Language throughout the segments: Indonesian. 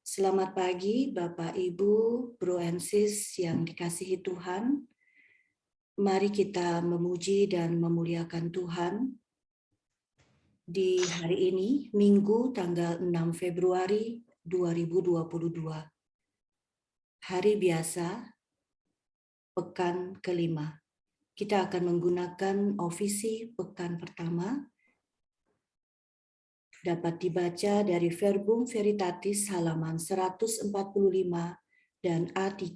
Selamat pagi Bapak, Ibu, Bro and Sis yang dikasihi Tuhan. Mari kita memuji dan memuliakan Tuhan. Di hari ini, Minggu tanggal 6 Februari 2022. Hari biasa, pekan kelima. Kita akan menggunakan ofisi pekan pertama. Dapat dibaca dari Verbum Veritatis halaman 145 dan A3.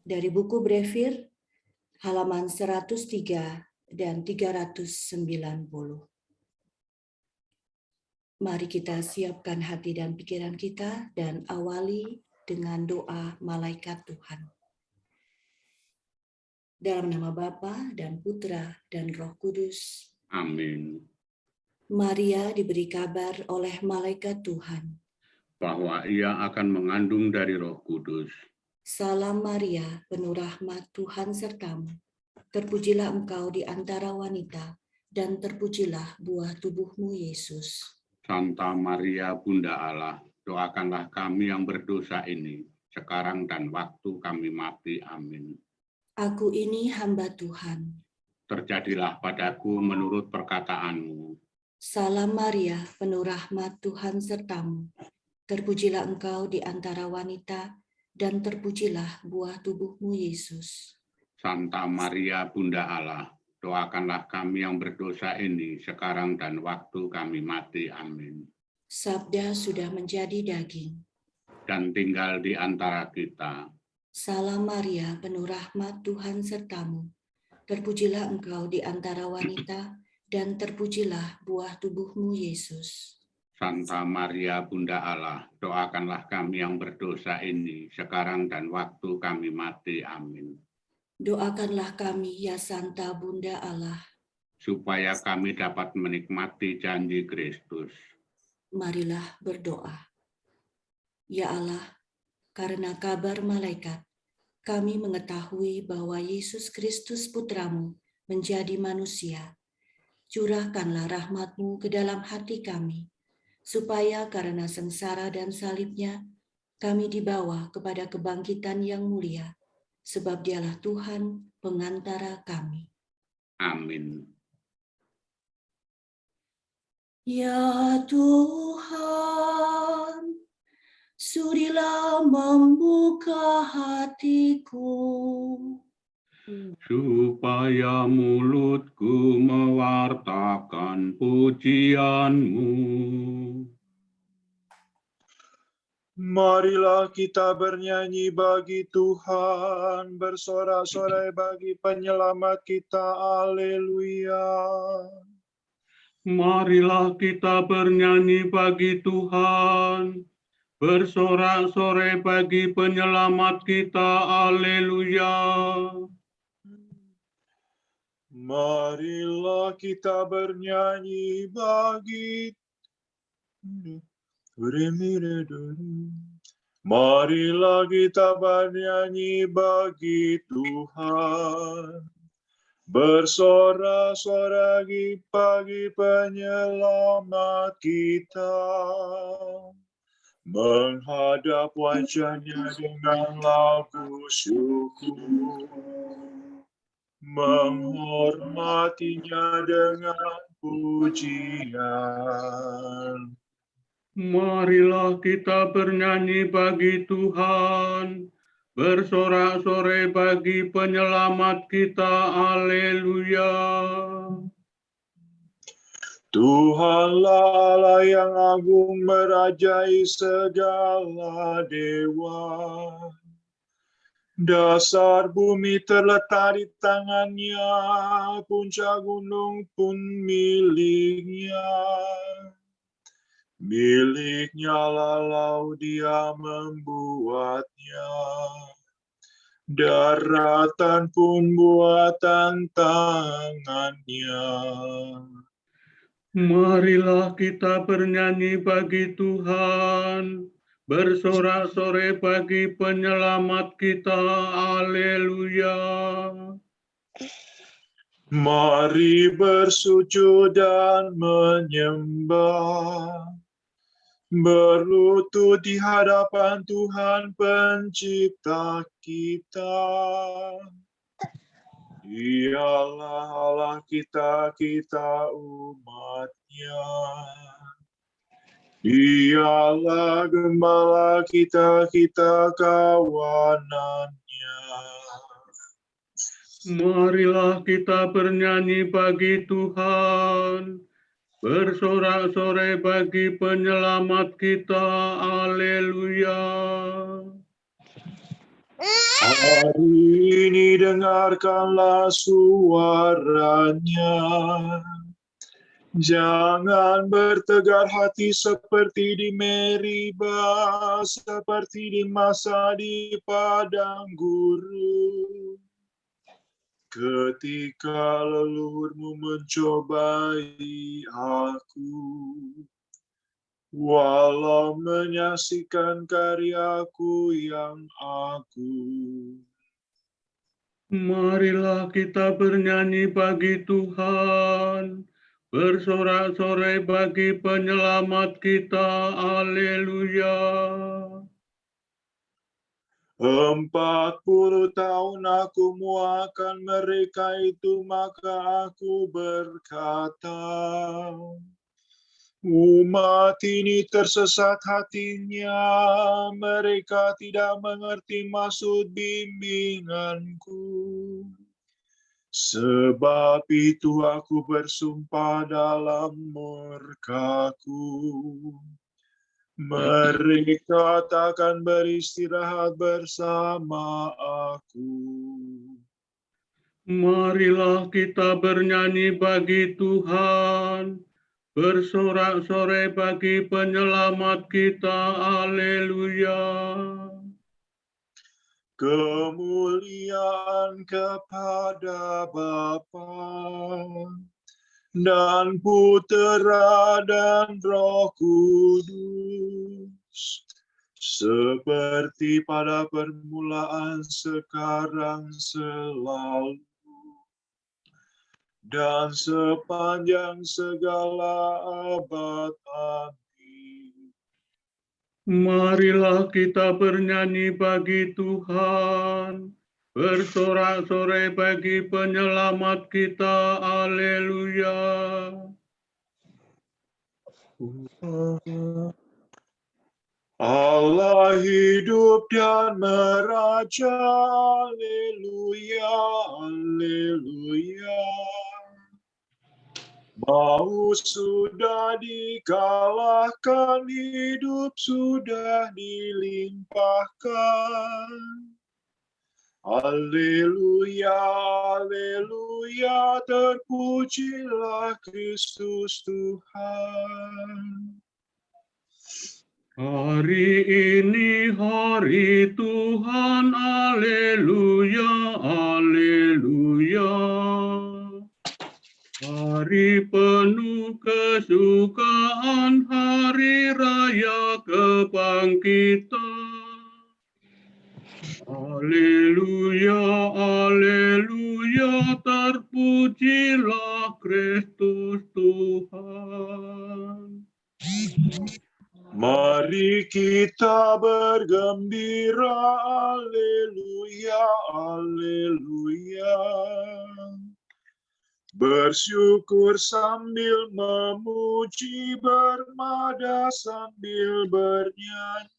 Dari buku Brevir halaman 103 dan 390. Mari kita siapkan hati dan pikiran kita dan awali dengan doa malaikat Tuhan. Dalam nama Bapa dan Putra dan Roh Kudus. Amin. Maria diberi kabar oleh malaikat Tuhan Bahwa ia akan mengandung dari Roh Kudus. Salam Maria, penuh rahmat Tuhan sertamu. Terpujilah engkau di antara wanita, dan terpujilah buah tubuhmu Yesus. Santa Maria Bunda Allah, doakanlah kami yang berdosa ini, sekarang dan waktu kami mati. Amin. Aku ini hamba Tuhan. Terjadilah padaku menurut perkataanmu. Salam Maria, penuh rahmat Tuhan sertamu. Terpujilah engkau di antara wanita, dan terpujilah buah tubuhmu Yesus. Santa Maria Bunda Allah, doakanlah kami yang berdosa ini, sekarang dan waktu kami mati. Amin. Sabda sudah menjadi daging. Dan tinggal di antara kita. Salam Maria, penuh rahmat Tuhan sertamu. Terpujilah engkau di antara wanita, dan terpujilah buah tubuhmu Yesus. Santa Maria Bunda Allah, doakanlah kami yang berdosa ini, sekarang dan waktu kami mati. Amin. Doakanlah kami, ya Santa Bunda Allah, supaya kami dapat menikmati janji Kristus. Marilah berdoa. Ya Allah, karena kabar malaikat, kami mengetahui bahwa Yesus Kristus Putramu menjadi manusia. Curahkanlah rahmat-Mu ke dalam hati kami, supaya karena sengsara dan salibnya, kami dibawa kepada kebangkitan yang mulia, sebab Dialah Tuhan pengantara kami. Amin. Ya Tuhan, sudilah membuka hatiku, supaya mulutku mewartakan pujian-Mu. Marilah kita bernyanyi bagi Tuhan, bersorak-sorai bagi penyelamat kita. Haleluya. Marilah kita bernyanyi bagi Tuhan, bersorak-sorai bagi penyelamat kita. Haleluya. Marilah kita bernyanyi bagi Marilah kita bernyanyi bagi Tuhan, bersorak-sorai bagi penyelamat kita, menghadap wajah-Nya dengan lagu syukur, menghormatinya dengan pujian. Marilah kita bernyanyi bagi Tuhan, bersorak-sorai bagi penyelamat kita. Haleluya. Tuhanlah Allah yang agung, merajai segala dewa. Dasar bumi terletak di tangan-Nya, puncak gunung pun milik-Nya. Milik-Nya lalau Dia membuatnya, daratan pun buatan tangan-Nya. Marilah kita bernyanyi bagi Tuhan, bersorak-sorai bagi penyelamat kita. Haleluya. Mari bersujud dan menyembah, berlutut di hadapan Tuhan Pencipta kita. Dialah Allah kita, kita umat-Nya. Dialah Gembala kita, kita kawanan-Nya. Marilah kita bernyanyi bagi Tuhan, bersorak-sorai bagi penyelamat kita. Haleluya. Hari ini dengarkanlah suaranya. Jangan bertegar hati seperti di Meriba, seperti di masa di padang gurun. Ketika leluhurmu mencobai aku, walau menyaksikan karyaku yang agung. Marilah kita bernyanyi bagi Tuhan, bersorak-sorai bagi penyelamat kita. Haleluya. 40 tahun aku muakan mereka itu, maka aku berkata, umat ini tersesat hatinya, mereka tidak mengerti maksud bimbinganku. Sebab itu aku bersumpah dalam murkaku, mereka takkan beristirahat bersama aku. Marilah kita bernyanyi bagi Tuhan, bersorak-sorai bagi penyelamat kita. Haleluya. Kemuliaan kepada Bapa dan Putera dan Roh Kudus, seperti pada permulaan, sekarang, selalu, dan sepanjang segala abad. Amin. Marilah kita bernyanyi bagi Tuhan, bersorak-sorai bagi penyelamat kita. Haleluya. Allah hidup dan meraja, haleluya, haleluya. Maut sudah dikalahkan, hidup sudah dilimpahkan. Haleluya, haleluya, terpujilah Kristus Tuhan. Hari ini hari Tuhan, haleluya, haleluya. Hari penuh kesukaan, hari raya kebangkitan. Haleluya, haleluya, terpujilah Kristus Tuhan. Mari kita bergembira, haleluya, haleluya. Bersyukur sambil memuji, bermada sambil bernyanyi.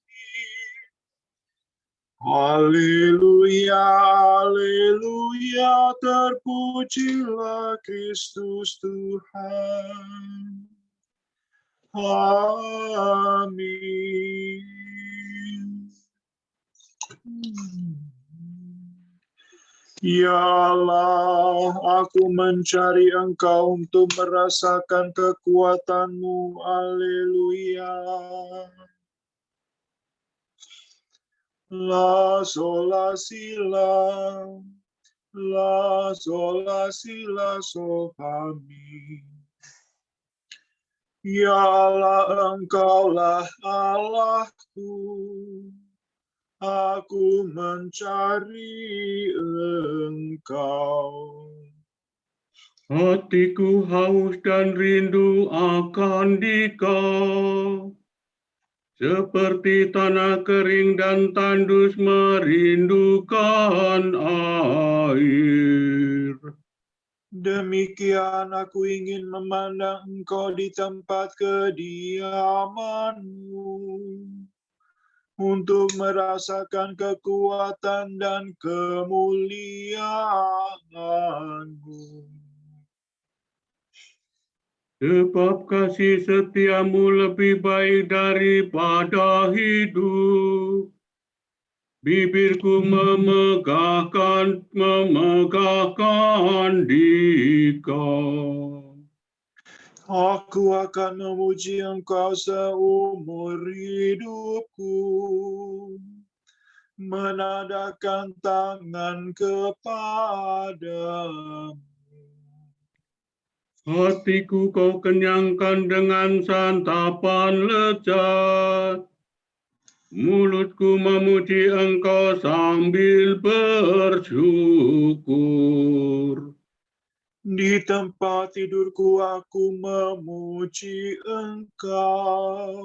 Haleluya, haleluya, terpujilah Kristus Tuhan. Amin. Ya Allah, aku mencari Engkau untuk merasakan kekuatan-Mu. Haleluya. La sola si la, la sola si la sol fa mi. Ya Allah, Engkaulah Allahku. Aku mencari Engkau. Hatiku haus dan rindu akan Dikau. Seperti tanah kering dan tandus merindukan air. Demikian aku ingin memandang Engkau di tempat kediaman-Mu, untuk merasakan kekuatan dan kemuliaan-Mu. Sebab kasih setiamu lebih baik daripada hidup. Bibirku memegahkan Dikau. Aku akan memuji Engkau seumur hidupku, menadahkan tangan kepadamu. Hatiku kau kenyangkan dengan santapan lezat. Mulutku memuji Engkau sambil bersyukur. Di tempat tidurku aku memuji Engkau.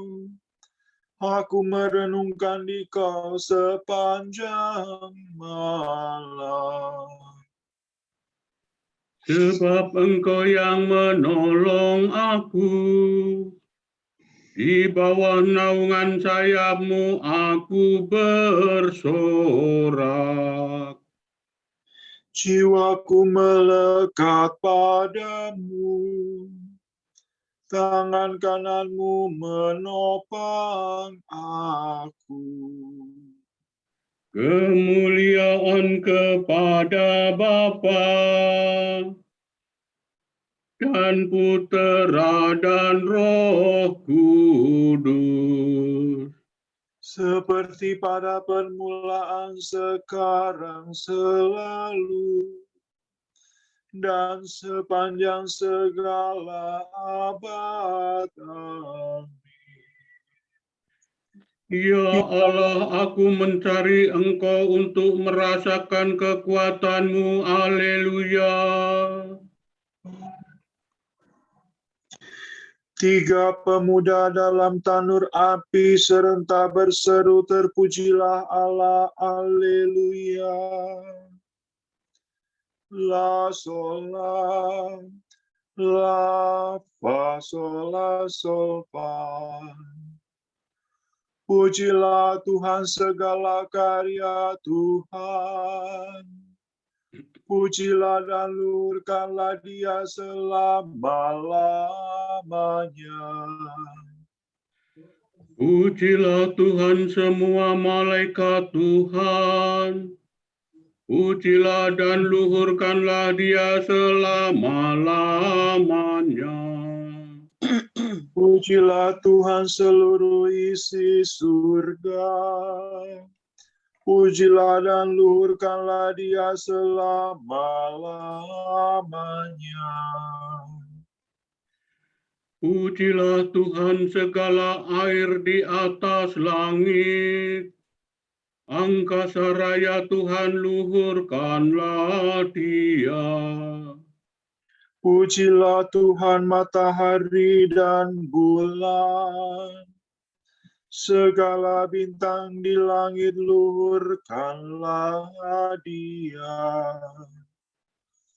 Aku merenungkan Dikau sepanjang malam. Sebab Engkau yang menolong aku. Di bawah naungan sayap-Mu aku bersorak. Jiwaku melekat padamu. Tangan kanan-Mu menopang aku. Kemuliaan kepada Bapa dan Putera dan Roh Kudus. Seperti pada permulaan, sekarang, selalu, dan sepanjang segala abad. Amin. Ya Allah, aku mencari Engkau untuk merasakan kekuatan-Mu. Haleluya. Tiga pemuda dalam tanur api serentak berseru, terpujilah Allah, Haleluya. La sol la fa sol la sol fa. Pujilah Tuhan segala karya Tuhan. Pujilah dan luhurkanlah Dia selama-lamanya. Pujilah Tuhan semua malaikat Tuhan. Pujilah dan luhurkanlah Dia selama-lamanya. Pujilah Tuhan seluruh isi surga. Pujilah dan luhurkanlah Dia selama-lamanya. Pujilah Tuhan segala air di atas langit. Angkasa raya Tuhan, luhurkanlah Dia. Pujilah Tuhan matahari dan bulan. Segala bintang di langit, luhurkanlah Dia.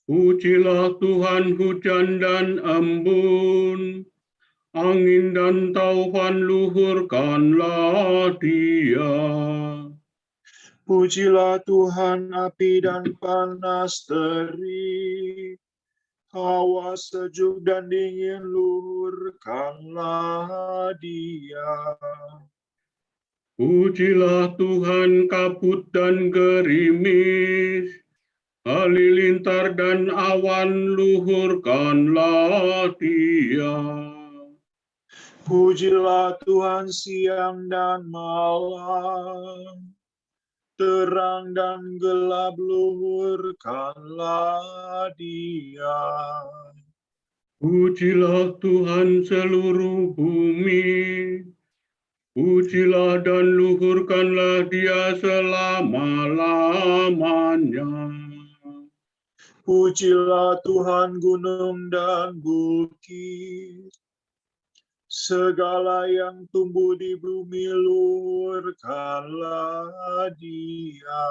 Pujilah Tuhan hujan dan embun, angin dan taufan, luhurkanlah Dia. Pujilah Tuhan api dan panas terik, hawa sejuk dan dingin, luhurkanlah Dia. Pujilah Tuhan kabut dan gerimis, halilintar dan awan, luhurkanlah Dia. Pujilah Tuhan siang dan malam, terang dan gelap, luhurkanlah Dia. Pujilah Tuhan seluruh bumi, pujilah dan luhurkanlah Dia selama-lamanya. Pujilah Tuhan gunung dan bukit, Segala yang tumbuh di bumi luhurkanlah Dia.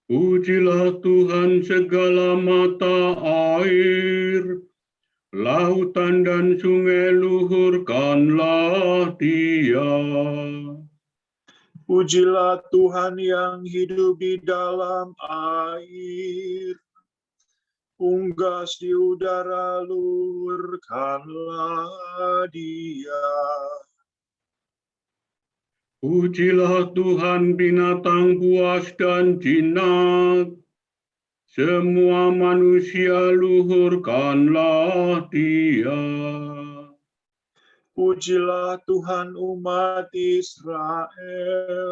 Pujilah Tuhan segala mata air, lautan dan sungai luhurkanlah Dia. Pujilah Tuhan yang hidup di dalam air. Unggas di udara luhurkanlah Dia. Pujilah Tuhan binatang buas dan jinak, semua manusia luhurkanlah Dia. Pujilah Tuhan umat Israel.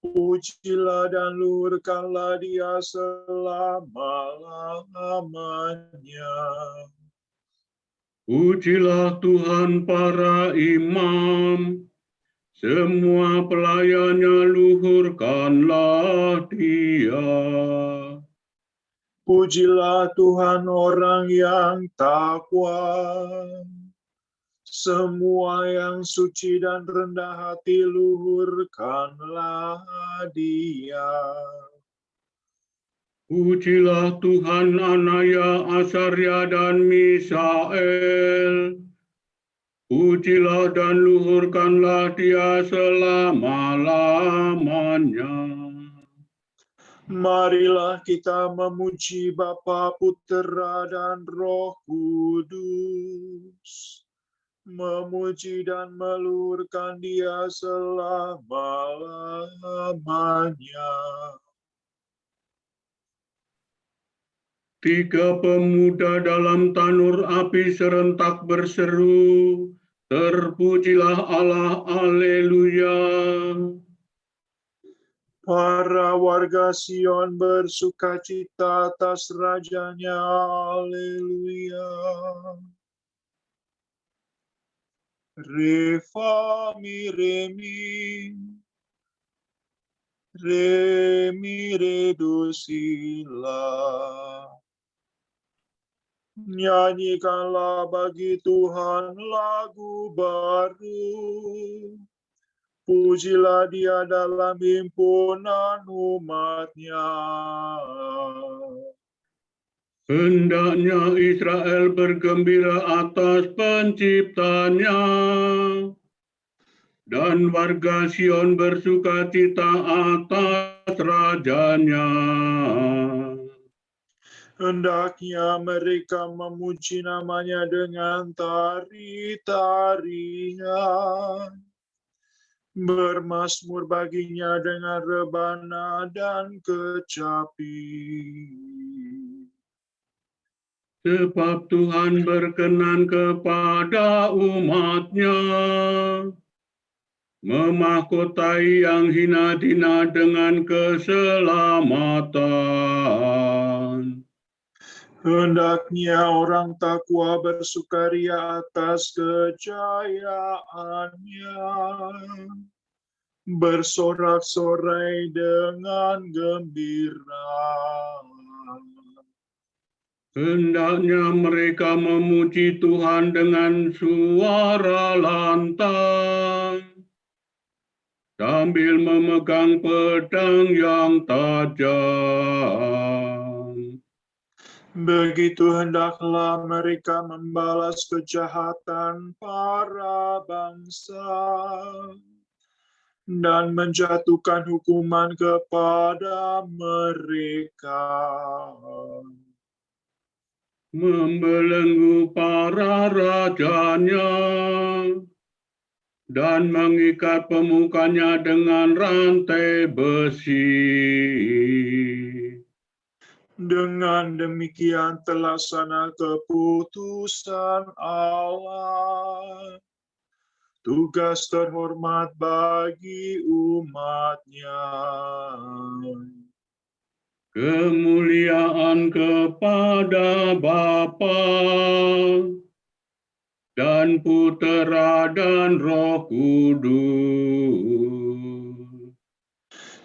Pujilah dan luhurkanlah Dia selama-lamanya. Pujilah Tuhan para imam, semua pelayannya luhurkanlah Dia. Pujilah Tuhan orang yang takwa. Semua yang suci dan rendah hati luhurkanlah Dia. Pujilah Tuhan Anaya, Asaria, dan Misael. Pujilah dan luhurkanlah Dia selama-lamanya. Marilah kita memuji Bapa, Putera, dan Roh Kudus. Memuji dan meluhurkan Dia selama-lamanya. Tiga pemuda dalam tanur api serentak berseru, terpujilah Allah, Haleluya. Para warga Sion bersukacita atas rajanya, Haleluya. Refa mi remi, remi re do si la. Nyanyikanlah bagi Tuhan lagu baru. Pujilah Dia dalam himpunan umat-Nya. Hendaknya Israel bergembira atas penciptanya, dan warga Sion bersukacita atas rajanya. Hendaknya mereka memuji nama-Nya dengan tari-tarian, bermazmur baginya dengan rebana dan kecapi. Sebab Tuhan berkenan kepada umat-Nya, memahkotai yang hina-dina dengan keselamatan. Hendaknya orang takwa bersukaria atas kejayaannya, bersorak-sorai dengan gembira. Hendaknya mereka memuji Tuhan dengan suara lantang, sambil memegang pedang yang tajam. Begitu hendaklah mereka membalas kejahatan para bangsa, dan menjatuhkan hukuman kepada mereka. Membelenggu para rajanya, dan mengikat pemukanya dengan rantai besi. Dengan demikian terlaksana keputusan Allah, tugas terhormat bagi umat-Nya. Kemuliaan kepada Bapa dan Putera dan Roh Kudus,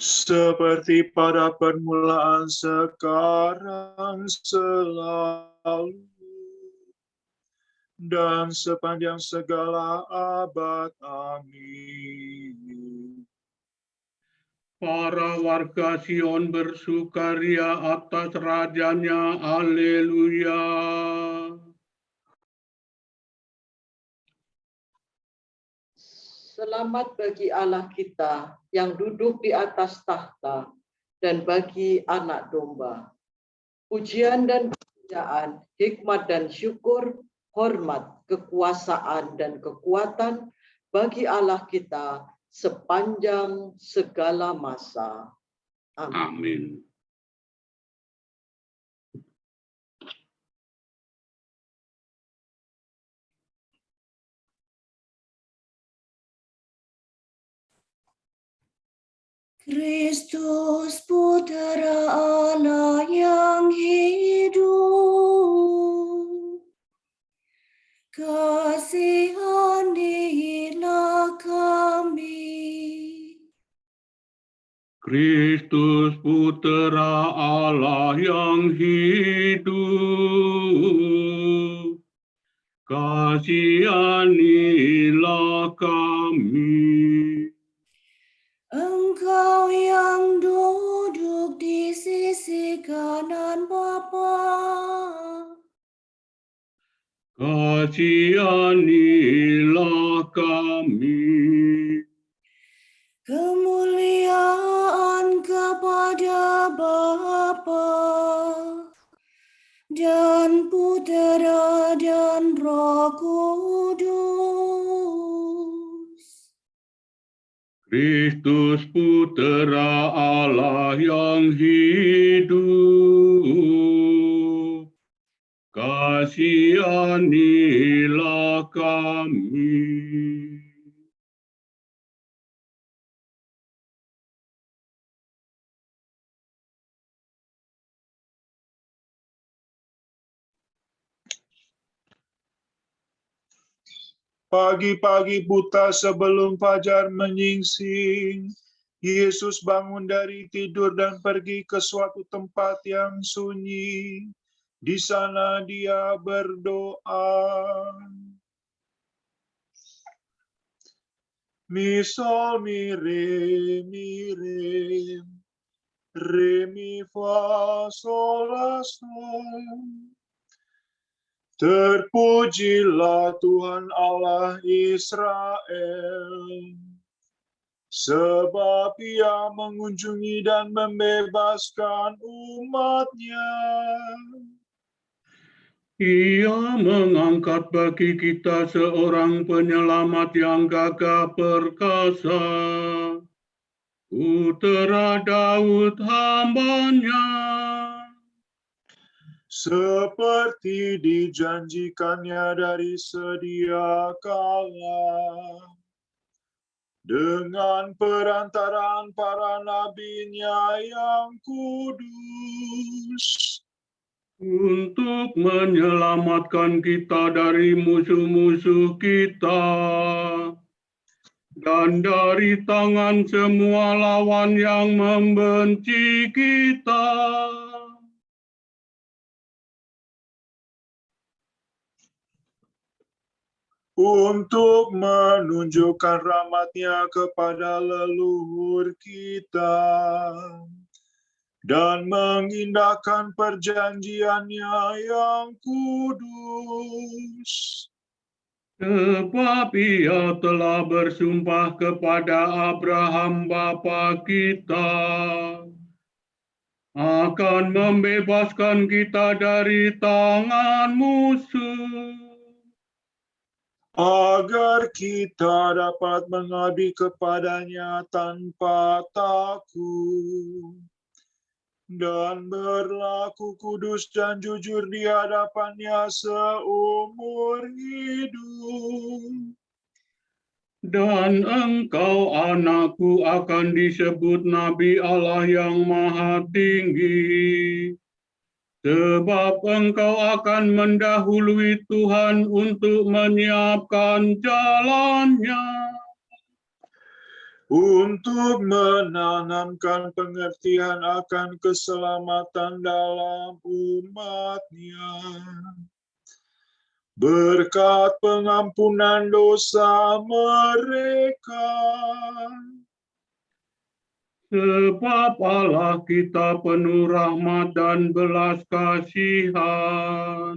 Seperti pada permulaan, sekarang, selalu, dan sepanjang segala abad. Amin. Para warga Sion bersukaria atas rajanya. Haleluya. Selamat bagi Allah kita yang duduk di atas tahta dan bagi anak domba. Pujian dan kemuliaan, hikmat dan syukur, hormat, kekuasaan dan kekuatan bagi Allah kita sepanjang segala masa. Amin. Amin. Kristus Putera Allah yang hidup, kasihanilah kami. Kristus Putera Allah yang hidup, kasihanilah kami. Engkau yang duduk di sisi kanan Bapa, kasihanilah kami. kemuliaan kepada Bapa dan Putera dan Roh Kudus. Kristus Putera Allah yang hidup, kasihanilah kami. Pagi-pagi buta sebelum fajar menyingsing, Yesus bangun dari tidur dan pergi ke suatu tempat yang sunyi. Di sana dia berdoa. Mi sol mi re mi fa sol la sol. Terpujilah Tuhan Allah Israel, sebab Ia mengunjungi dan membebaskan umat-Nya. Ia mengangkat bagi kita seorang penyelamat yang gagah perkasa, Putera Daud hamba-Nya. Seperti dijanjikannya dari sedia kala, dengan perantaraan para nabi-Nya yang kudus, untuk menyelamatkan kita dari musuh-musuh kita dan dari tangan semua lawan yang membenci kita. untuk menunjukkan rahmat-Nya kepada leluhur kita dan mengindahkan perjanjian-Nya yang kudus. Sebab Ia telah bersumpah kepada Abraham bapa kita akan membebaskan kita dari tangan musuh, agar kita dapat mengabdi kepada-Nya tanpa takut dan berlaku kudus dan jujur di hadapan-Nya seumur hidup. dan engkau anakku akan disebut Nabi Allah yang Maha Tinggi, sebab engkau akan mendahului Tuhan untuk menyiapkan jalan-Nya, untuk menanamkan pengertian akan keselamatan dalam umat-Nya, berkat pengampunan dosa mereka. Sebab Allah kita penuh rahmat dan belas kasihan.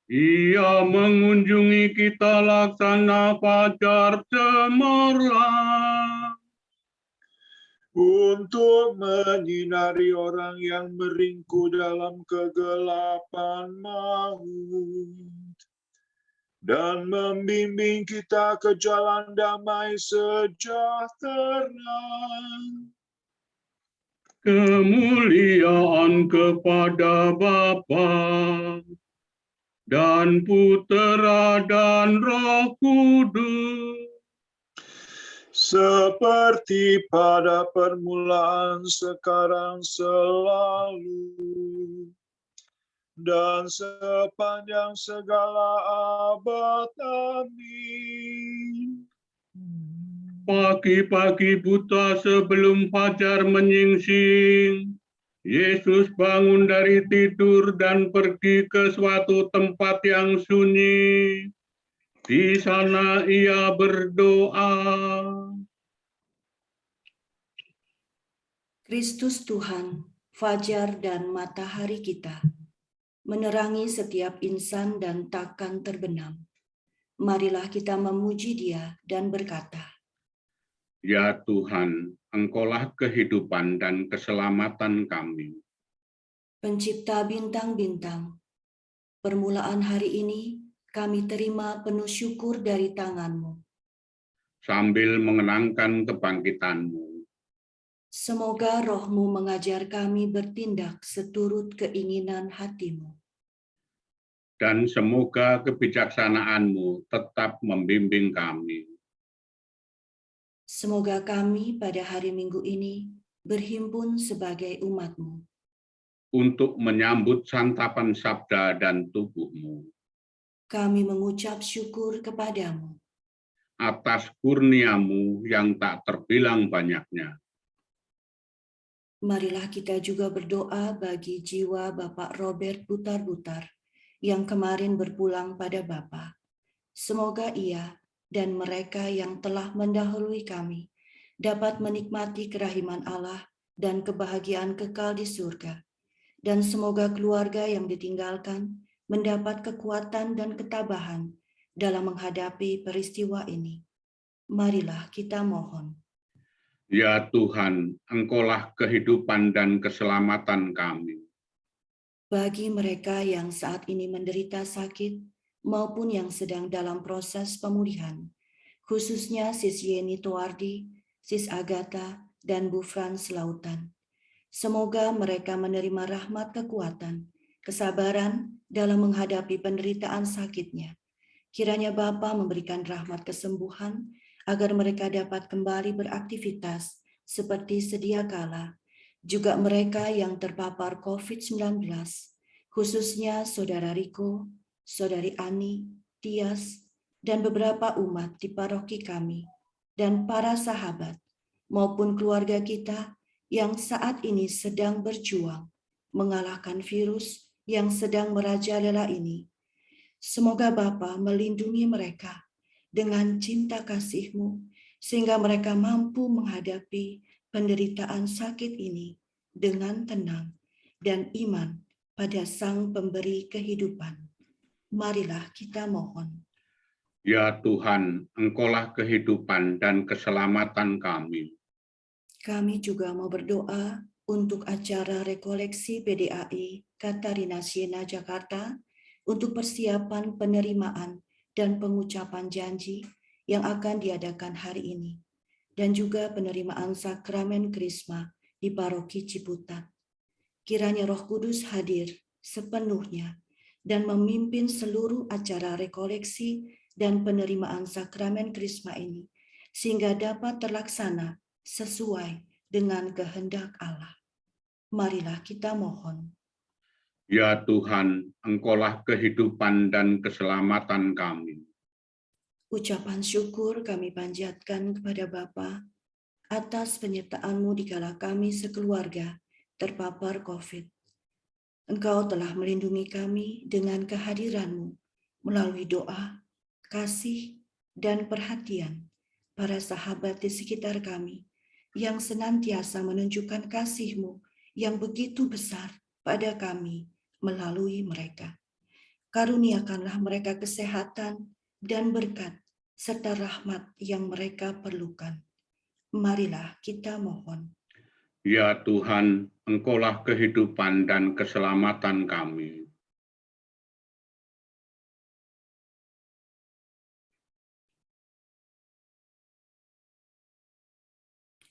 Ia mengunjungi kita laksana fajar cemerlang, Untuk menyinari orang yang meringkuk dalam kegelapan maut, dan membimbing kita ke jalan damai sejahtera. kemuliaan kepada Bapa dan Putera dan Roh Kudus, Seperti pada permulaan, sekarang, selalu, dan sepanjang segala abad. Amin. pagi-pagi buta sebelum fajar menyingsing, Yesus bangun dari tidur dan pergi ke suatu tempat yang sunyi. Di sana ia berdoa. Kristus Tuhan, fajar dan matahari kita, menerangi setiap insan dan takkan terbenam. Marilah kita memuji Dia dan berkata, Ya Tuhan, Engkaulah kehidupan dan keselamatan kami. Pencipta bintang-bintang, permulaan hari ini kami terima penuh syukur dari tangan-Mu. Sambil mengenangkan kebangkitan-Mu, Semoga roh-Mu mengajar kami bertindak seturut keinginan hati-Mu. dan semoga kebijaksanaan-Mu tetap membimbing kami. Semoga kami pada hari Minggu ini berhimpun sebagai umat-Mu. Untuk menyambut santapan sabda dan tubuh-Mu, Kami mengucap syukur kepadamu. atas kurnia-Mu yang tak terbilang banyaknya. Marilah kita juga berdoa bagi jiwa Bapak Robert Butar-Butar yang kemarin berpulang pada Bapa. Semoga ia dan mereka yang telah mendahului kami dapat menikmati kerahiman Allah dan kebahagiaan kekal di surga. Dan semoga keluarga yang ditinggalkan mendapat kekuatan dan ketabahan dalam menghadapi peristiwa ini. Marilah kita mohon. Ya Tuhan, Engkaulah kehidupan dan keselamatan kami. Bagi mereka yang saat ini menderita sakit maupun yang sedang dalam proses pemulihan, khususnya Sis Yeni Toardi, Sis Agatha, dan Bu Frans Lautan. Semoga mereka menerima rahmat kekuatan, kesabaran dalam menghadapi penderitaan sakitnya. Kiranya Bapa memberikan rahmat kesembuhan agar mereka dapat kembali beraktivitas seperti sedia kala. Juga mereka yang terpapar COVID-19, khususnya Saudara Riko, Saudari Ani, Tias, dan beberapa umat di paroki kami, dan para sahabat maupun keluarga kita yang saat ini sedang berjuang mengalahkan virus yang sedang merajalela ini. Semoga Bapa melindungi mereka dengan cinta kasih-Mu, sehingga mereka mampu menghadapi penderitaan sakit ini dengan tenang dan iman pada Sang Pemberi kehidupan. Marilah kita mohon. Ya Tuhan, Engkaulah kehidupan dan keselamatan kami. Kami juga mau berdoa untuk acara rekoleksi PDAI Katarina Siena Jakarta untuk persiapan penerimaan dan pengucapan janji yang akan diadakan hari ini, dan juga penerimaan sakramen Krisma di Paroki Ciputat. Kiranya Roh Kudus hadir sepenuhnya dan memimpin seluruh acara rekoleksi dan penerimaan sakramen Krisma ini, sehingga dapat terlaksana sesuai dengan kehendak Allah. Marilah kita mohon. Ya Tuhan, Engkaulah kehidupan dan keselamatan kami. Ucapan syukur kami panjatkan kepada Bapa atas penyertaan-Mu dikala kami sekeluarga terpapar COVID. Engkau telah melindungi kami dengan kehadiran-Mu melalui doa, kasih, dan perhatian para sahabat di sekitar kami yang senantiasa menunjukkan kasih-Mu yang begitu besar pada kami melalui mereka. Karuniakanlah mereka kesehatan dan berkat serta rahmat yang mereka perlukan. Marilah kita mohon. Ya Tuhan, Engkaulah kehidupan dan keselamatan kami.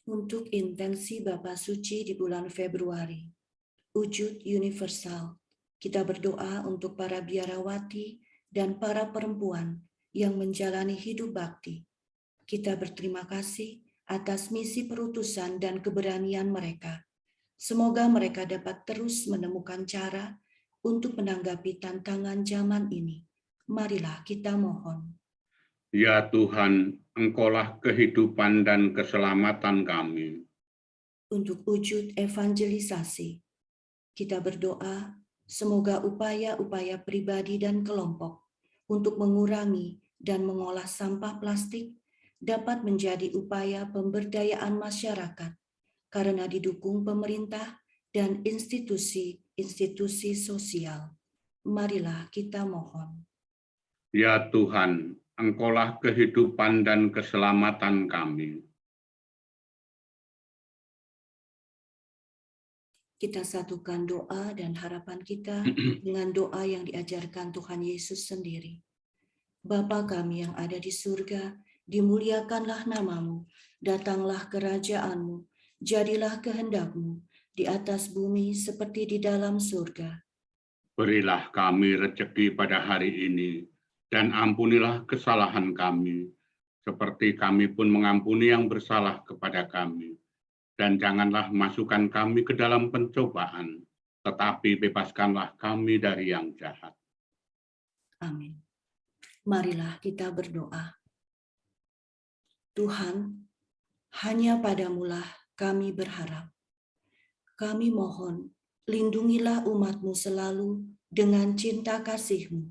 Untuk intensi Bapa Suci di bulan Februari, wujud universal, kita berdoa untuk para biarawati dan para perempuan yang menjalani hidup bakti. Kita berterima kasih atas misi perutusan dan keberanian mereka. Semoga mereka dapat terus menemukan cara untuk menanggapi tantangan zaman ini. Marilah kita mohon. Ya Tuhan, Engkaulah kehidupan dan keselamatan kami. Untuk wujud evangelisasi, kita berdoa semoga upaya-upaya pribadi dan kelompok untuk mengurangi dan mengolah sampah plastik dapat menjadi upaya pemberdayaan masyarakat karena didukung pemerintah dan institusi-institusi sosial. Marilah kita mohon. Ya Tuhan, Engkaulah kehidupan dan keselamatan kami. Kita satukan doa dan harapan kita dengan doa yang diajarkan Tuhan Yesus sendiri. Bapa kami yang ada di surga, dimuliakanlah namamu, datanglah kerajaan-Mu, jadilah kehendak-Mu di atas bumi seperti di dalam surga. Berilah kami rezeki pada hari ini, dan ampunilah kesalahan kami, seperti kami pun mengampuni yang bersalah kepada kami. Dan janganlah masukkan kami ke dalam pencobaan, tetapi bebaskanlah kami dari yang jahat. Amin. Marilah kita berdoa. Tuhan, hanya padamu-lah kami berharap. Kami mohon, lindungilah umat-Mu selalu dengan cinta kasih-Mu.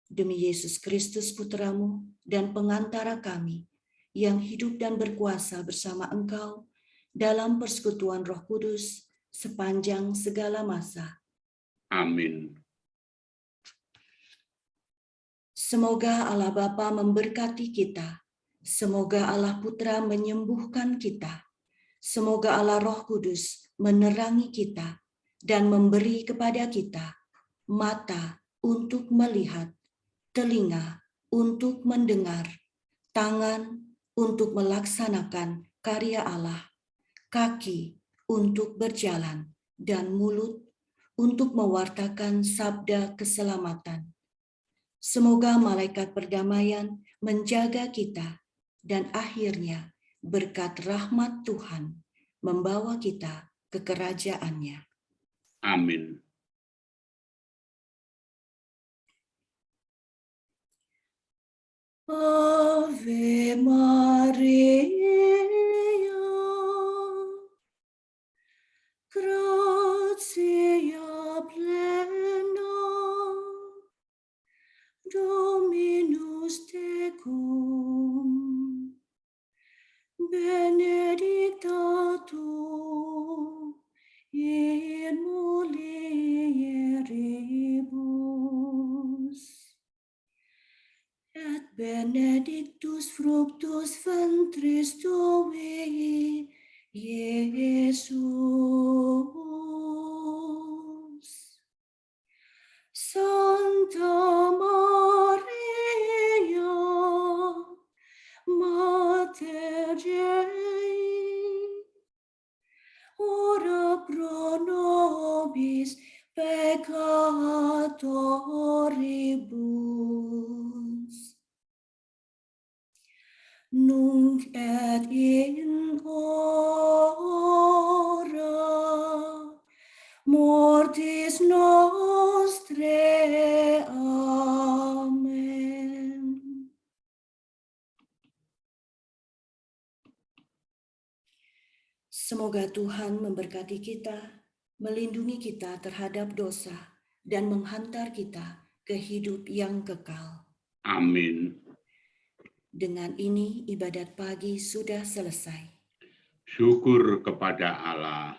Demi Yesus Kristus Putra-Mu dan pengantara kami, yang hidup dan berkuasa bersama Engkau dalam persekutuan Roh Kudus sepanjang segala masa. Amin. Semoga Allah Bapa memberkati kita. Semoga Allah Putra menyembuhkan kita. Semoga Allah Roh Kudus menerangi kita dan memberi kepada kita mata untuk melihat, telinga untuk mendengar, tangan untuk melaksanakan karya Allah, kaki untuk berjalan, dan mulut untuk mewartakan sabda keselamatan. Semoga malaikat perdamaian menjaga kita dan akhirnya berkat rahmat Tuhan membawa kita ke kerajaan-Nya. Amin. Ave Maria, gratia plena, Dominus tecum, benedicta tu in mulieribus, et benedictus fructus ventris tui, Iesus. Santa Maria, Mater Dei, ora pro nobis peccatoribus, nunc et in hora mortis nostrae. Amen. Semoga Tuhan memberkati kita, melindungi kita terhadap dosa, dan menghantar kita ke hidup yang kekal. Amin. Dengan ini ibadat pagi sudah selesai. Syukur kepada Allah.